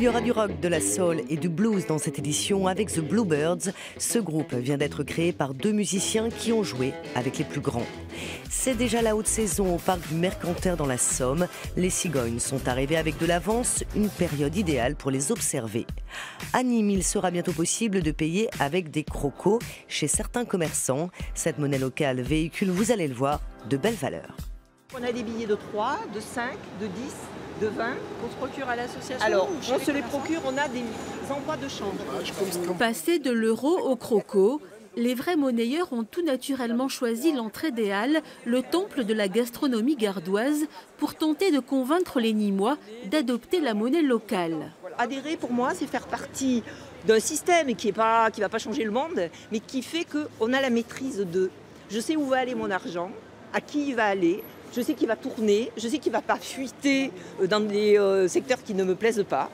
Il y aura du rock, de la soul et du blues dans cette édition avec The Bluebirds. Ce groupe vient d'être créé par deux musiciens qui ont joué avec les plus grands. C'est déjà la haute saison au parc du Mercantaire dans la Somme. Les cigognes sont arrivées avec de l'avance, une période idéale pour les observer. À Nîmes, il sera bientôt possible de payer avec des crocos chez certains commerçants. Cette monnaie locale véhicule, vous allez le voir, de belles valeurs. On a des billets de 3, de 5, de 10, de 20. On se procure à l'association? Alors, on se les procure, on a des endroits de change. Passé de l'euro au croco, les vrais monnayeurs ont tout naturellement choisi l'entrée des Halles, le temple de la gastronomie gardoise, pour tenter de convaincre les Nîmois d'adopter la monnaie locale. Adhérer, pour moi, c'est faire partie d'un système qui va pas changer le monde, mais qui fait qu'on a la maîtrise de. Je sais où va aller mon argent, à qui il va aller. Je sais qu'il va tourner, je sais qu'il ne va pas fuiter dans des secteurs qui ne me plaisent pas.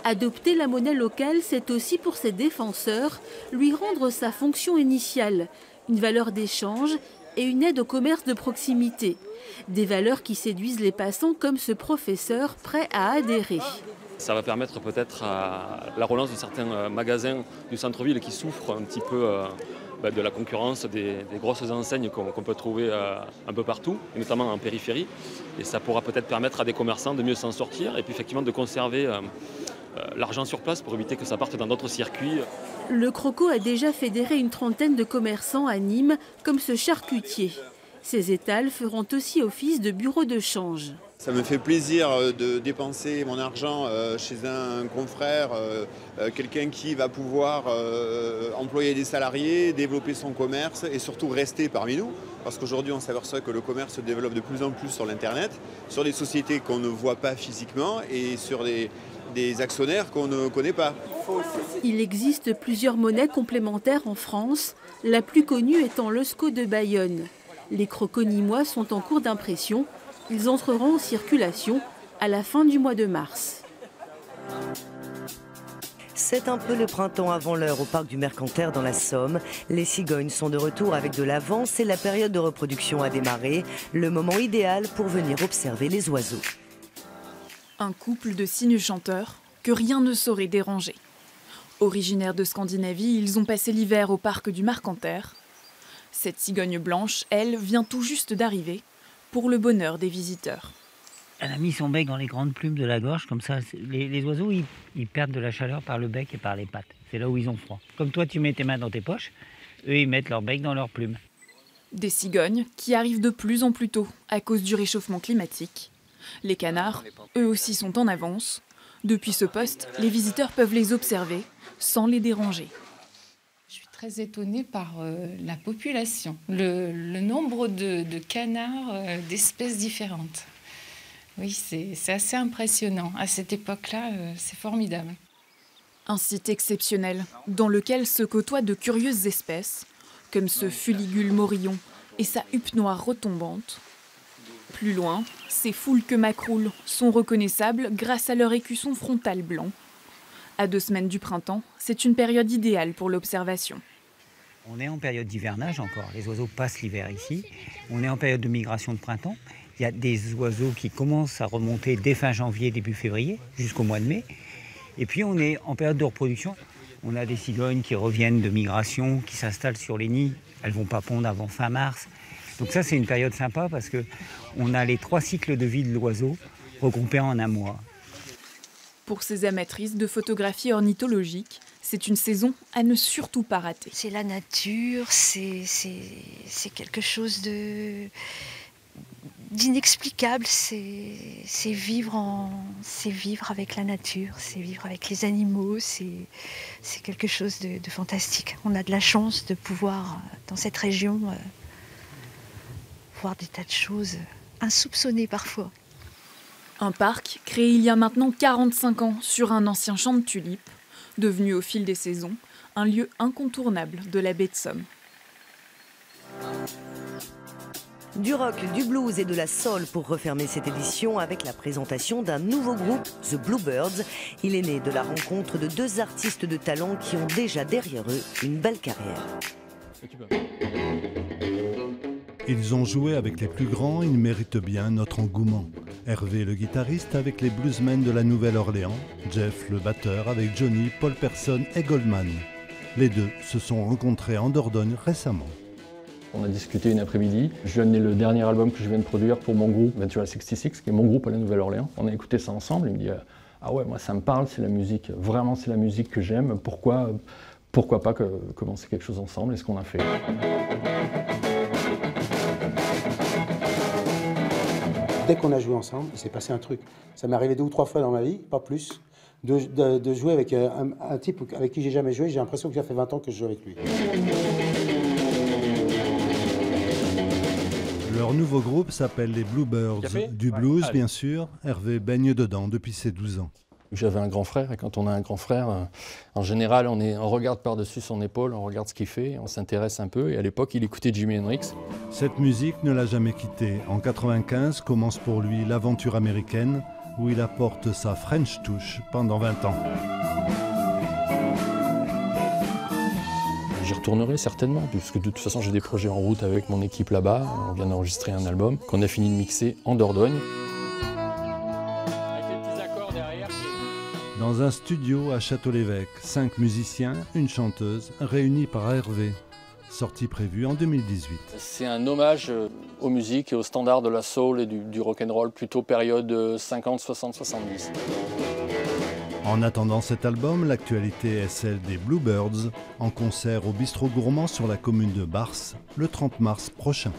Adopter la monnaie locale, c'est aussi pour ses défenseurs lui rendre sa fonction initiale, une valeur d'échange et une aide au commerce de proximité. Des valeurs qui séduisent les passants comme ce professeur prêt à adhérer. Ça va permettre peut-être à la relance de certains magasins du centre-ville qui souffrent un petit peu de la concurrence des grosses enseignes qu'on peut trouver un peu partout, et notamment en périphérie. Et ça pourra peut-être permettre à des commerçants de mieux s'en sortir et puis effectivement de conserver l'argent sur place pour éviter que ça parte dans d'autres circuits. Le croco a déjà fédéré une trentaine de commerçants à Nîmes, comme ce charcutier. Ces étals feront aussi office de bureau de change. Ça me fait plaisir de dépenser mon argent chez un confrère, quelqu'un qui va pouvoir employer des salariés, développer son commerce et surtout rester parmi nous. Parce qu'aujourd'hui, on s'aperçoit que le commerce se développe de plus en plus sur l'Internet, sur des sociétés qu'on ne voit pas physiquement et sur des actionnaires qu'on ne connaît pas. Il existe plusieurs monnaies complémentaires en France, la plus connue étant l'Eusco de Bayonne. Les crocos nîmois sont en cours d'impression. Ils entreront en circulation à la fin du mois de mars. C'est un peu le printemps avant l'heure au parc du Mercantaire dans la Somme. Les cigognes sont de retour avec de l'avance et la période de reproduction a démarré. Le moment idéal pour venir observer les oiseaux. Un couple de cygnes chanteurs que rien ne saurait déranger. Originaires de Scandinavie, ils ont passé l'hiver au parc du Mercantaire. Cette cigogne blanche, elle, vient tout juste d'arriver, pour le bonheur des visiteurs. Elle a mis son bec dans les grandes plumes de la gorge, comme ça, les oiseaux, ils perdent de la chaleur par le bec et par les pattes. C'est là où ils ont froid. Comme toi, tu mets tes mains dans tes poches, eux, ils mettent leur bec dans leurs plumes. Des cigognes qui arrivent de plus en plus tôt à cause du réchauffement climatique. Les canards, eux aussi, sont en avance. Depuis ce poste, les visiteurs peuvent les observer sans les déranger. Je suis très étonnée par la population, le nombre de canards d'espèces différentes. Oui, c'est assez impressionnant. À cette époque-là, c'est formidable. Un site exceptionnel dans lequel se côtoient de curieuses espèces, comme ce fuligule morillon et sa huppe noire retombante. Plus loin, ces foules que macroulent sont reconnaissables grâce à leur écusson frontal blanc. À 2 semaines du printemps, c'est une période idéale pour l'observation. On est en période d'hivernage encore, les oiseaux passent l'hiver ici. On est en période de migration de printemps. Il y a des oiseaux qui commencent à remonter dès fin janvier, début février, jusqu'au mois de mai. Et puis on est en période de reproduction. On a des cigognes qui reviennent de migration, qui s'installent sur les nids. Elles ne vont pas pondre avant fin mars. Donc ça, c'est une période sympa parce qu'on a les 3 cycles de vie de l'oiseau regroupés en un mois. Pour ces amatrices de photographie ornithologique, c'est une saison à ne surtout pas rater. C'est la nature, c'est quelque chose d'inexplicable, c'est vivre avec la nature, c'est vivre avec les animaux, c'est quelque chose de fantastique. On a de la chance de pouvoir, dans cette région, voir des tas de choses insoupçonnées parfois. Un parc créé il y a maintenant 45 ans sur un ancien champ de tulipes, devenu au fil des saisons un lieu incontournable de la baie de Somme. Du rock, du blues et de la soul pour refermer cette édition avec la présentation d'un nouveau groupe, The Bluebirds. Il est né de la rencontre de 2 artistes de talent qui ont déjà derrière eux une belle carrière. Ils ont joué avec les plus grands, ils méritent bien notre engouement. Hervé le guitariste avec les bluesmen de la Nouvelle-Orléans, Jeff le batteur avec Johnny, Paul Person et Goldman. Les deux se sont rencontrés en Dordogne récemment. On a discuté une après-midi. Je lui ai amené le dernier album que je viens de produire pour mon groupe, Ventura 66, qui est mon groupe à la Nouvelle-Orléans. On a écouté ça ensemble. Il me dit « Ah ouais, moi ça me parle, c'est la musique, vraiment c'est la musique que j'aime. Pourquoi pas commencer quelque chose ensemble ?» Et ce qu'on a fait. Dès qu'on a joué ensemble, il s'est passé un truc. Ça m'est arrivé 2 ou 3 fois dans ma vie, pas plus, de jouer avec un type avec qui j'ai jamais joué. J'ai l'impression que ça fait 20 ans que je joue avec lui. Leur nouveau groupe s'appelle les Bluebirds. Du blues, bien sûr. Hervé baigne dedans depuis ses 12 ans. J'avais un grand frère et quand on a un grand frère, en général, on regarde par-dessus son épaule, on regarde ce qu'il fait, on s'intéresse un peu. Et à l'époque, il écoutait Jimi Hendrix. Cette musique ne l'a jamais quitté. En 1995 commence pour lui l'aventure américaine où il apporte sa French touch pendant 20 ans. J'y retournerai certainement, puisque de toute façon j'ai des projets en route avec mon équipe là-bas. On vient d'enregistrer un album qu'on a fini de mixer en Dordogne. Dans un studio à Château-l'Évêque, 5 musiciens, une chanteuse, réunis par Hervé. Sortie prévue en 2018. C'est un hommage aux musiques et aux standards de la soul et du rock'n'roll, plutôt période 50, 60, 70. En attendant cet album, l'actualité est celle des Bluebirds, en concert au Bistrot Gourmand sur la commune de Barse, le 30 mars prochain.